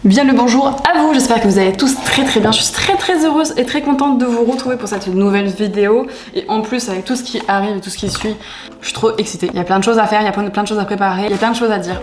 Bien le bonjour à vous, j'espère que vous allez tous très bien. Je suis très heureuse et très contente de vous retrouver pour cette nouvelle vidéo. Et en plus avec tout ce qui arrive et tout ce qui suit, je suis trop excitée. Il y a plein de choses à faire, il y a plein de choses à préparer, il y a plein de choses à dire.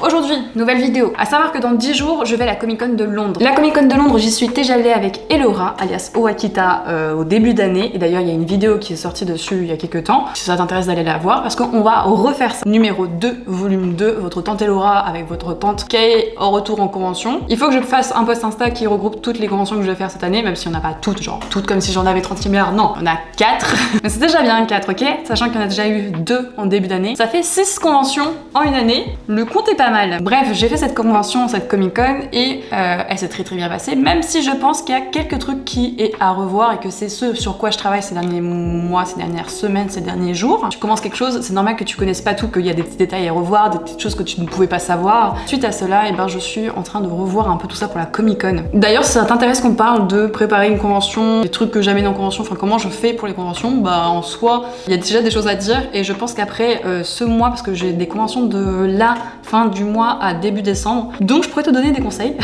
Aujourd'hui, nouvelle vidéo. À savoir que dans 10 jours, je vais à la Comic Con de Londres. La Comic Con de Londres, j'y suis déjà allée avec Elora, alias Owakita, au début d'année. Et d'ailleurs, il y a une vidéo qui est sortie dessus il y a quelques temps. Si ça t'intéresse d'aller la voir, parce qu'on va refaire ça. Numéro 2, volume 2, votre tante Elora avec votre tante Kay en retour en convention. Il faut que je fasse un post Insta qui regroupe toutes les conventions que je vais faire cette année, même si on n'a pas toutes, genre toutes comme si j'en avais 36 milliards. Non, on a 4. Mais c'est déjà bien 4, ok? Sachant qu'il y en a déjà eu 2 en début d'année. Ça fait 6 conventions en une année. Le compte est pas mal. Bref, j'ai fait cette convention, cette Comic Con, et elle s'est très bien passée, même si je pense qu'il y a quelques trucs qui est à revoir et que c'est ce sur quoi je travaille ces derniers mois, ces dernières semaines, ces derniers jours. Tu commences quelque chose, c'est normal que tu connaisses pas tout, qu'il y a des petits détails à revoir, des petites choses que tu ne pouvais pas savoir. Suite à cela, et ben, je suis en train de revoir un peu tout ça pour la Comic Con. D'ailleurs, si ça t'intéresse qu'on parle de préparer une convention, des trucs que j'amène en convention, enfin comment je fais pour les conventions, bah en soi, il y a déjà des choses à dire, et je pense qu'après ce mois, parce que j'ai des conventions de la fin du mois à début décembre, donc je pourrais te donner des conseils,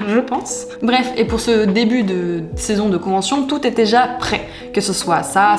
je pense. Bref, et pour ce début de saison de convention, tout est déjà prêt. Que ce soit ça,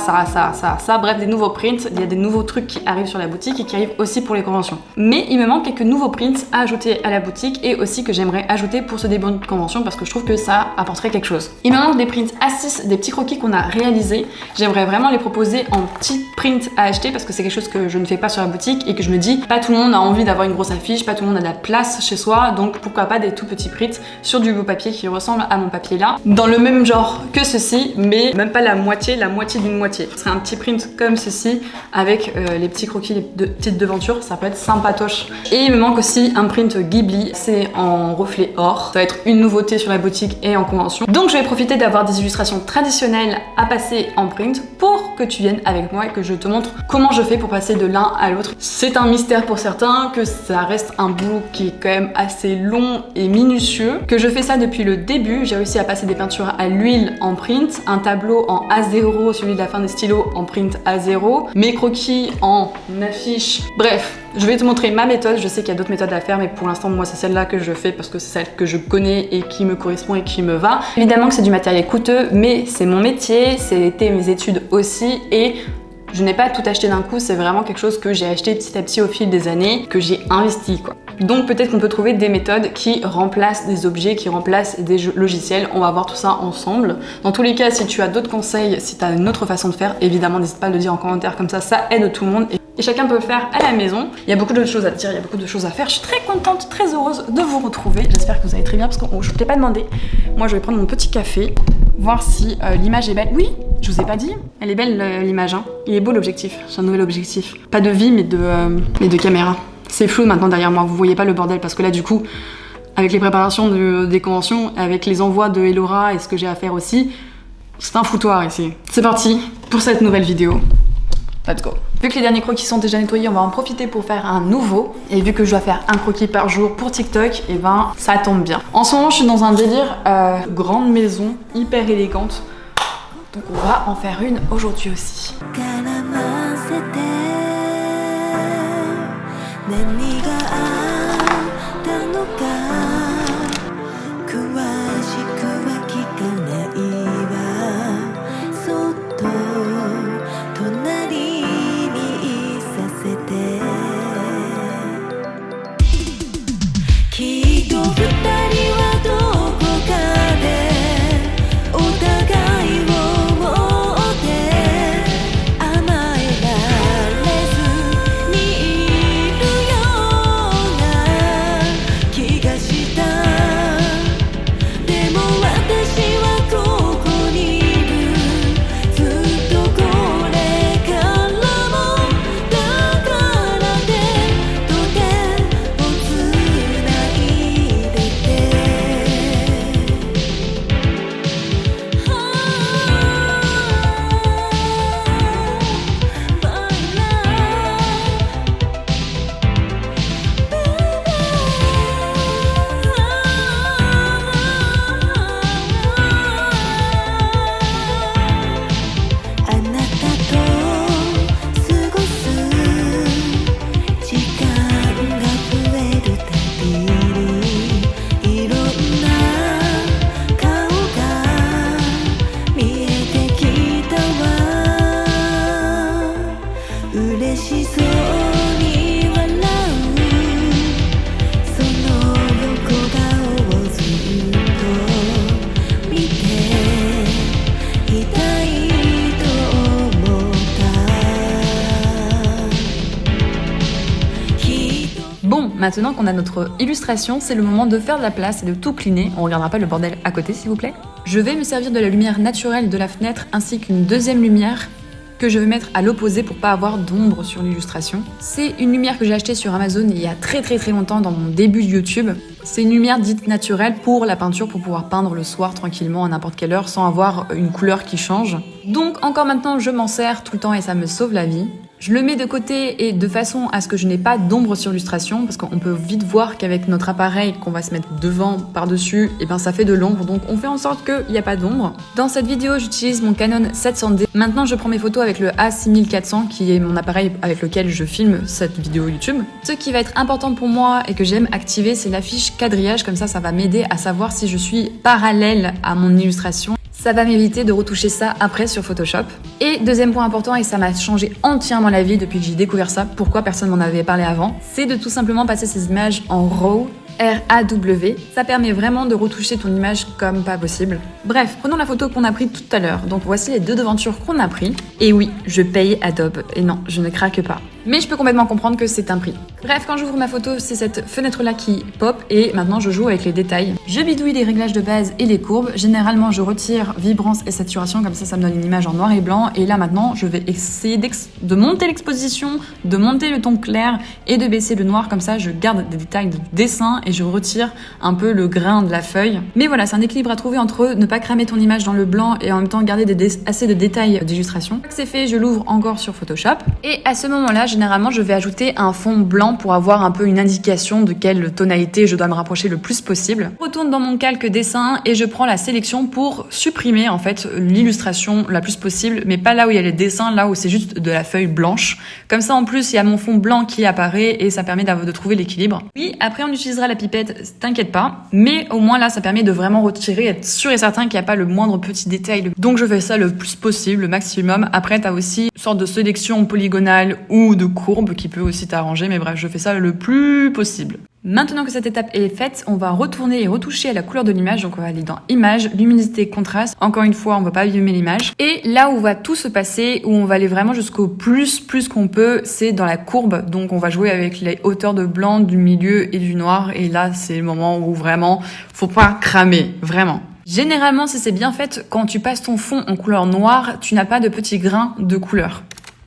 bref, des nouveaux prints, il y a des nouveaux trucs qui arrivent sur la boutique et qui arrivent aussi pour les conventions. Mais il me manque quelques nouveaux prints à ajouter à la boutique et aussi que j'aimerais ajouter pour ce début de convention parce que je trouve que ça apporterait quelque chose. Il me manque des prints A6, des petits croquis qu'on a réalisés. J'aimerais vraiment les proposer en petits prints à acheter parce que c'est quelque chose que je ne fais pas sur la boutique et que je me dis, pas tout le monde a envie d'avoir une grosse affiche, pas tout le monde a de la place chez soi, donc pourquoi pas des tout petits prints sur du beau papier qui ressemble à mon papier là, dans le même genre que ceci, mais même pas la moitié d'une moitié. Ce serait un petit print comme ceci, avec les petits croquis, les petites devantures, ça peut être sympatoche. Et il me manque aussi un print Ghibli, c'est en reflet or. Ça va être une nouveauté sur la boutique et en convention. Donc je vais profiter d'avoir des illustrations traditionnelles à passer en print pour que tu viennes avec moi et que je te montre comment je fais pour passer de l'un à l'autre. C'est un mystère pour certains, que ça reste un boulot qui est quand même assez long et minutieux, que je fais ça depuis le début. J'ai réussi à passer des peintures à l'huile en print, un tableau en A0, celui de la fin des stylos en print A0, mes croquis en affiche. Bref, je vais te montrer ma méthode. Je sais qu'il y a d'autres méthodes à faire, mais pour l'instant moi c'est celle-là que je fais parce que c'est celle que je connais et qui me correspond et qui me va. Évidemment que c'est du matériel coûteux, mais c'est mon métier, c'était mes études aussi, et je n'ai pas tout acheté d'un coup, c'est vraiment quelque chose que j'ai acheté petit à petit au fil des années, que j'ai investi quoi. Donc peut-être qu'on peut trouver des méthodes qui remplacent des objets, qui remplacent des logiciels. On va voir tout ça ensemble. Dans tous les cas, si tu as d'autres conseils, si tu as une autre façon de faire, évidemment n'hésite pas à le dire en commentaire, comme ça aide tout le monde. Et chacun peut le faire à la maison. Il y a beaucoup de choses à dire, il y a beaucoup de choses à faire. Je suis très contente, très heureuse de vous retrouver. J'espère que vous allez très bien parce que je ne t'ai pas demandé. Moi je vais prendre mon petit café, voir si l'image est belle. Oui, je vous ai pas dit, elle est belle l'image, hein. Il est beau l'objectif, j'ai un nouvel objectif. Pas de vie mais de caméra. C'est flou maintenant derrière moi, vous voyez pas le bordel parce que là du coup, avec les préparations des conventions, avec les envois de Elora et ce que j'ai à faire aussi, c'est un foutoir ici. C'est parti pour cette nouvelle vidéo. Let's go. Vu que les derniers croquis sont déjà nettoyés, on va en profiter pour faire un nouveau. Et vu que je dois faire un croquis par jour pour TikTok, et ben ça tombe bien. En ce moment, je suis dans un délire grande maison, hyper élégante. Donc on va en faire une aujourd'hui aussi. Bon, maintenant qu'on a notre illustration, c'est le moment de faire de la place et de tout cleaner. On regardera pas le bordel à côté, s'il vous plaît. Je vais me servir de la lumière naturelle de la fenêtre ainsi qu'une deuxième lumière que je vais mettre à l'opposé pour pas avoir d'ombre sur l'illustration. C'est une lumière que j'ai achetée sur Amazon il y a très longtemps dans mon début de YouTube. C'est une lumière dite naturelle pour la peinture, pour pouvoir peindre le soir tranquillement à n'importe quelle heure sans avoir une couleur qui change. Donc encore maintenant, je m'en sers tout le temps et ça me sauve la vie. Je le mets de côté et de façon à ce que je n'ai pas d'ombre sur l'illustration, parce qu'on peut vite voir qu'avec notre appareil qu'on va se mettre devant, par-dessus, et ben ça fait de l'ombre, donc on fait en sorte qu'il n'y a pas d'ombre. Dans cette vidéo, j'utilise mon Canon 700D. Maintenant, je prends mes photos avec le A6400, qui est mon appareil avec lequel je filme cette vidéo YouTube. Ce qui va être important pour moi et que j'aime activer, c'est l'affiche quadrillage, comme ça va m'aider à savoir si je suis parallèle à mon illustration. Ça va m'éviter de retoucher ça après sur Photoshop. Et deuxième point important, et ça m'a changé entièrement la vie depuis que j'ai découvert ça, pourquoi personne m'en avait parlé avant, c'est de tout simplement passer ces images en RAW. R-A-W, ça permet vraiment de retoucher ton image comme pas possible. Bref, prenons la photo qu'on a prise tout à l'heure. Donc voici les deux devantures qu'on a pris. Et oui, je paye Adobe. Et non, je ne craque pas. Mais je peux complètement comprendre que c'est un prix. Bref, quand j'ouvre ma photo, c'est cette fenêtre-là qui pop et maintenant je joue avec les détails. Je bidouille les réglages de base et les courbes. Généralement, je retire vibrance et saturation, comme ça me donne une image en noir et blanc. Et là maintenant, je vais essayer de monter l'exposition, de monter le ton clair et de baisser le noir. Comme ça, je garde des détails de dessin et je retire un peu le grain de la feuille. Mais voilà, c'est un équilibre à trouver entre ne pas cramer ton image dans le blanc et en même temps garder assez de détails d'illustration. C'est fait, je l'ouvre encore sur Photoshop. Et à ce moment-là, généralement, je vais ajouter un fond blanc pour avoir un peu une indication de quelle tonalité je dois me rapprocher le plus possible. Je retourne dans mon calque dessin et je prends la sélection pour supprimer en fait l'illustration la plus possible, mais pas là où il y a les dessins, là où c'est juste de la feuille blanche. Comme ça, en plus, il y a mon fond blanc qui apparaît et ça permet de trouver l'équilibre. Oui, après, on utilisera la pipette, t'inquiète pas, mais au moins là, ça permet de vraiment retirer, être sûr et certain qu'il n'y a pas le moindre petit détail. Donc, je fais ça le plus possible, le maximum. Après, t'as aussi une sorte de sélection polygonale ou de courbe qui peut aussi t'arranger, mais bref, je fais ça le plus possible. Maintenant que cette étape est faite, on va retourner et retoucher à la couleur de l'image. Donc on va aller dans Images, Luminosité, Contraste. Encore une fois, on va pas abîmer l'image. Et là où va tout se passer, où on va aller vraiment jusqu'au plus qu'on peut, c'est dans la courbe. Donc on va jouer avec les hauteurs de blanc, du milieu et du noir. Et là, c'est le moment où vraiment, faut pas cramer, vraiment. Généralement, si c'est bien fait, quand tu passes ton fond en couleur noire, tu n'as pas de petits grains de couleur.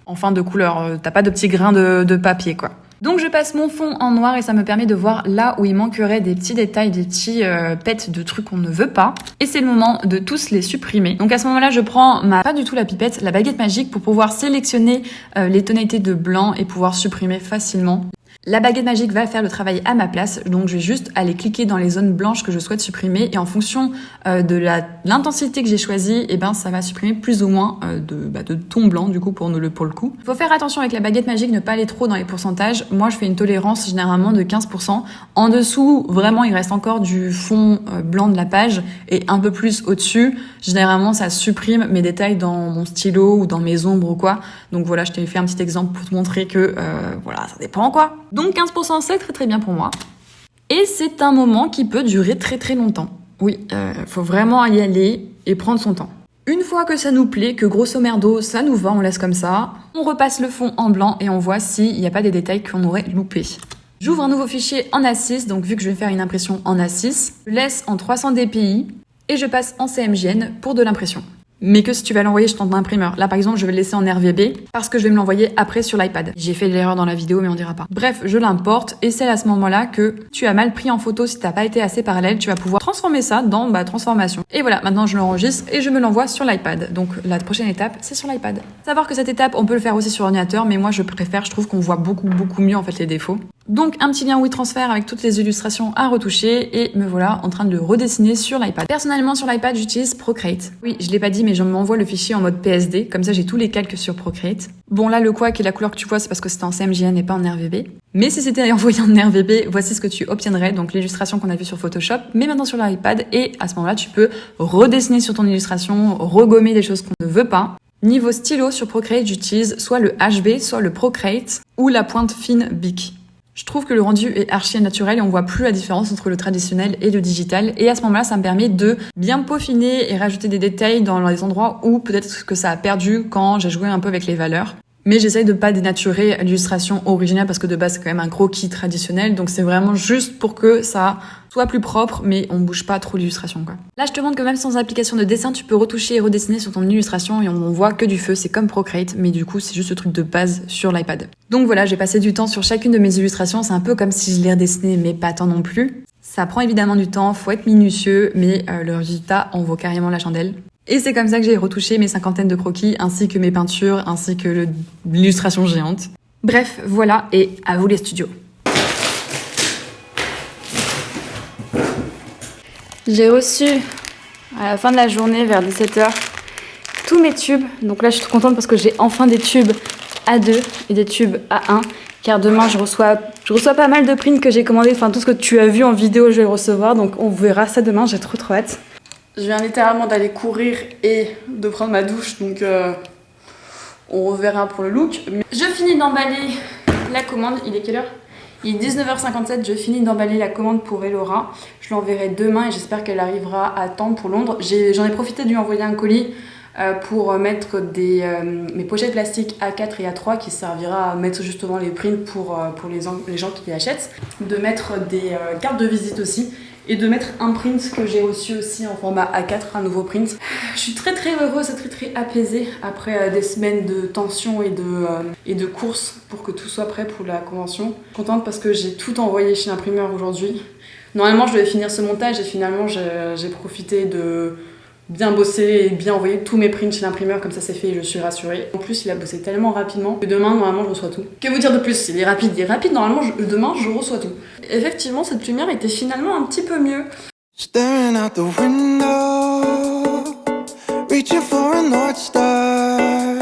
Enfin, de couleur, t'as pas de petits grains de papier, quoi. Donc je passe mon fond en noir et ça me permet de voir là où il manquerait des petits détails, des petits pets de trucs qu'on ne veut pas. Et c'est le moment de tous les supprimer. Donc à ce moment-là, je prends pas du tout la pipette, la baguette magique pour pouvoir sélectionner les tonalités de blanc et pouvoir supprimer facilement. La baguette magique va faire le travail à ma place, donc je vais juste aller cliquer dans les zones blanches que je souhaite supprimer et en fonction de l'intensité que j'ai choisie, et ben ça va supprimer plus ou moins de ton blanc du coup pour le coup. Il faut faire attention avec la baguette magique, ne pas aller trop dans les pourcentages. Moi je fais une tolérance généralement de 15%. En dessous, vraiment il reste encore du fond blanc de la page et un peu plus au-dessus. Généralement ça supprime mes détails dans mon stylo ou dans mes ombres ou quoi. Donc voilà, je t'ai fait un petit exemple pour te montrer que voilà, ça dépend quoi. Donc 15% c'est très bien pour moi. Et c'est un moment qui peut durer très longtemps. Oui, faut vraiment y aller et prendre son temps. Une fois que ça nous plaît, que grosso merdo ça nous va, on laisse comme ça. On repasse le fond en blanc et on voit s'il n'y a pas des détails qu'on aurait loupés. J'ouvre un nouveau fichier en A6, donc vu que je vais faire une impression en A6, je laisse en 300 dpi et je passe en CMJN pour de l'impression. Mais que si tu vas l'envoyer, je tente un imprimeur. Là, par exemple, je vais le laisser en RVB parce que je vais me l'envoyer après sur l'iPad. J'ai fait l'erreur dans la vidéo, mais on dira pas. Bref, je l'importe et c'est à ce moment-là que tu as mal pris en photo. Si t'as pas été assez parallèle, tu vas pouvoir transformer ça dans transformation. Et voilà, maintenant je l'enregistre et je me l'envoie sur l'iPad. Donc la prochaine étape, c'est sur l'iPad. Savoir que cette étape, on peut le faire aussi sur ordinateur, mais moi je préfère, je trouve qu'on voit beaucoup mieux en fait les défauts. Donc un petit lien WeTransfer avec toutes les illustrations à retoucher et me voilà en train de le redessiner sur l'iPad. Personnellement sur l'iPad j'utilise Procreate. Oui, je l'ai pas dit mais je m'envoie le fichier en mode PSD, comme ça j'ai tous les calques sur Procreate. Bon là le couac et la couleur que tu vois c'est parce que c'était en CMJN et pas en RVB. Mais si c'était envoyé en RVB, voici ce que tu obtiendrais, donc l'illustration qu'on a vue sur Photoshop, mais maintenant sur l'iPad et à ce moment-là tu peux redessiner sur ton illustration, regommer des choses qu'on ne veut pas. Niveau stylo, sur Procreate, j'utilise soit le HB, soit le Procreate ou la pointe fine Bic. Je trouve que le rendu est archi naturel et on voit plus la différence entre le traditionnel et le digital. Et à ce moment-là, ça me permet de bien peaufiner et rajouter des détails dans les endroits où peut-être que ça a perdu quand j'ai joué un peu avec les valeurs. Mais j'essaye de pas dénaturer l'illustration originale parce que de base c'est quand même un croquis traditionnel, donc c'est vraiment juste pour que ça soit plus propre, mais on bouge pas trop l'illustration quoi. Là je te montre que même sans application de dessin, tu peux retoucher et redessiner sur ton illustration et on voit que du feu, c'est comme Procreate, mais du coup c'est juste le truc de base sur l'iPad. Donc voilà, j'ai passé du temps sur chacune de mes illustrations, c'est un peu comme si je les redessinais, mais pas tant non plus. Ça prend évidemment du temps, faut être minutieux, mais le résultat en vaut carrément la chandelle. Et c'est comme ça que j'ai retouché mes 50aines de croquis, ainsi que mes peintures, ainsi que l'illustration géante. Bref, voilà, et à vous les studios. J'ai reçu, à la fin de la journée, vers 17h, tous mes tubes. Donc là, je suis trop contente parce que j'ai enfin des tubes A2 et des tubes A1. Car demain, je reçois pas mal de prints que j'ai commandés. Enfin, tout ce que tu as vu en vidéo, je vais le recevoir. Donc on verra ça demain, j'ai trop hâte. Je viens littéralement d'aller courir et de prendre ma douche, donc on reverra pour le look. Mais je finis d'emballer la commande, il est quelle heure? Il est 19h57, je finis d'emballer la commande pour Elora. Je l'enverrai demain et j'espère qu'elle arrivera à temps pour Londres. J'en ai profité de lui envoyer un colis pour mettre mes pochettes plastiques A4 et A3 qui servira à mettre justement les prints pour les gens qui les achètent. De mettre des cartes de visite aussi. Et de mettre un print que j'ai reçu aussi en format A4, un nouveau print. Je suis très heureuse et très apaisée après des semaines de tension et de courses pour que tout soit prêt pour la convention. Je suis contente parce que j'ai tout envoyé chez l'imprimeur aujourd'hui. Normalement je devais finir ce montage et finalement j'ai profité de bien bosser et bien envoyer tous mes prints chez l'imprimeur, comme ça c'est fait et je suis rassurée. En plus il a bossé tellement rapidement que demain normalement je reçois tout. Que vous dire de plus? Il est rapide, normalement demain je reçois tout. Effectivement cette lumière était finalement un petit peu mieux. Staring out the window, reaching for a North Star,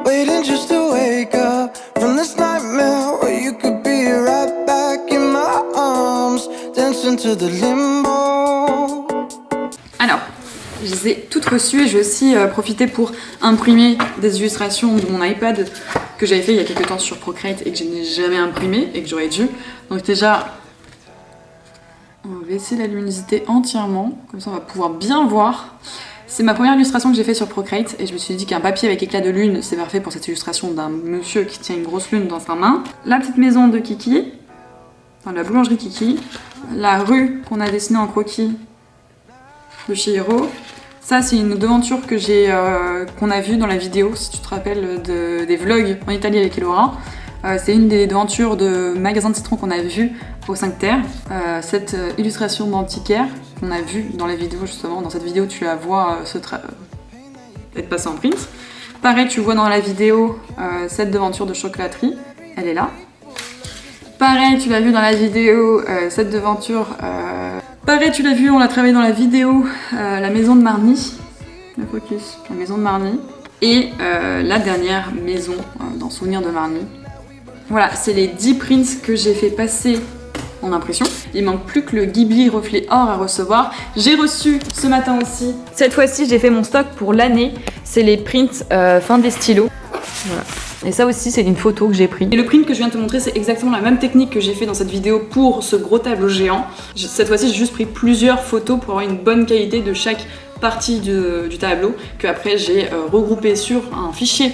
waiting just to wake up from this nightmare where you could be right back in my arms, dancing to the limbo. Alors, je les ai toutes reçues et j'ai aussi profité pour imprimer des illustrations de mon iPad que j'avais fait il y a quelques temps sur Procreate et que je n'ai jamais imprimé et que j'aurais dû. Donc déjà, on va baisser la luminosité entièrement, comme ça on va pouvoir bien voir. C'est ma première illustration que j'ai faite sur Procreate et je me suis dit qu'un papier avec éclat de lune c'est parfait pour cette illustration d'un monsieur qui tient une grosse lune dans sa main. La petite maison de Kiki, enfin la boulangerie Kiki, la rue qu'on a dessinée en croquis de chez Hero. Ça c'est une devanture que qu'on a vue dans la vidéo, si tu te rappelles des vlogs en Italie avec Elora. C'est une des devantures de magasin de citron qu'on a vu au 5 Terre. Cette illustration d'antiquaire qu'on a vue dans la vidéo justement, dans cette vidéo tu la vois être passée en print. Pareil tu vois dans la vidéo cette devanture de chocolaterie, elle est là. Pareil tu l'as vu dans la vidéo, cette devanture... Pareil, tu l'as vu, on l'a travaillé dans la vidéo, la maison de Marny, le focus, la maison de Marny, et la dernière maison dans Souvenir de Marny. Voilà, c'est les 10 prints que j'ai fait passer en impression. Il manque plus que le Ghibli reflet or à recevoir. J'ai reçu ce matin aussi. Cette fois-ci, j'ai fait mon stock pour l'année. C'est les prints fin des stylos. Voilà. Et ça aussi c'est une photo que j'ai prise. Et le print que je viens de te montrer c'est exactement la même technique que j'ai fait dans cette vidéo pour ce gros tableau géant. Cette fois-ci j'ai juste pris plusieurs photos pour avoir une bonne qualité de chaque partie du tableau que après j'ai regroupé sur un fichier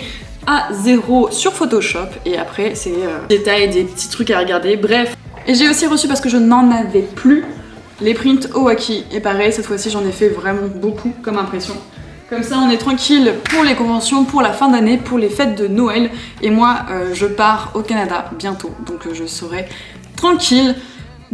A0 sur Photoshop et après c'est des détails, des petits trucs à regarder, bref. Et j'ai aussi reçu parce que je n'en avais plus les prints Owaki et pareil cette fois-ci j'en ai fait vraiment beaucoup comme impression. Comme ça on est tranquille pour les conventions, pour la fin d'année, pour les fêtes de Noël. Et moi je pars au Canada bientôt, donc je serai tranquille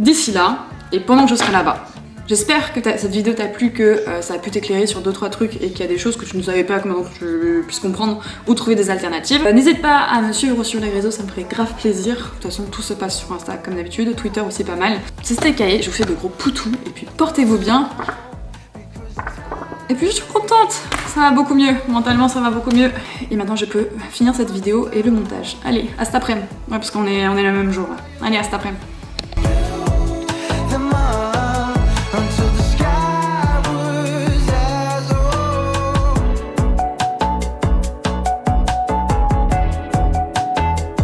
d'ici là et pendant que je serai là-bas. J'espère que cette vidéo t'a plu, que ça a pu t'éclairer sur 2-3 trucs et qu'il y a des choses que tu ne savais pas, que maintenant tu puisses comprendre ou trouver des alternatives. N'hésite pas à me suivre sur les réseaux, ça me ferait grave plaisir. De toute façon tout se passe sur Insta comme d'habitude, Twitter aussi pas mal. C'était Kae, je vous fais de gros poutous et puis portez-vous bien. Et puis je suis contente, ça va beaucoup mieux, mentalement ça va beaucoup mieux. Et maintenant je peux finir cette vidéo et le montage. Allez, à cet après-midi. Ouais parce qu'on est le même jour. Allez, à cet après-midi.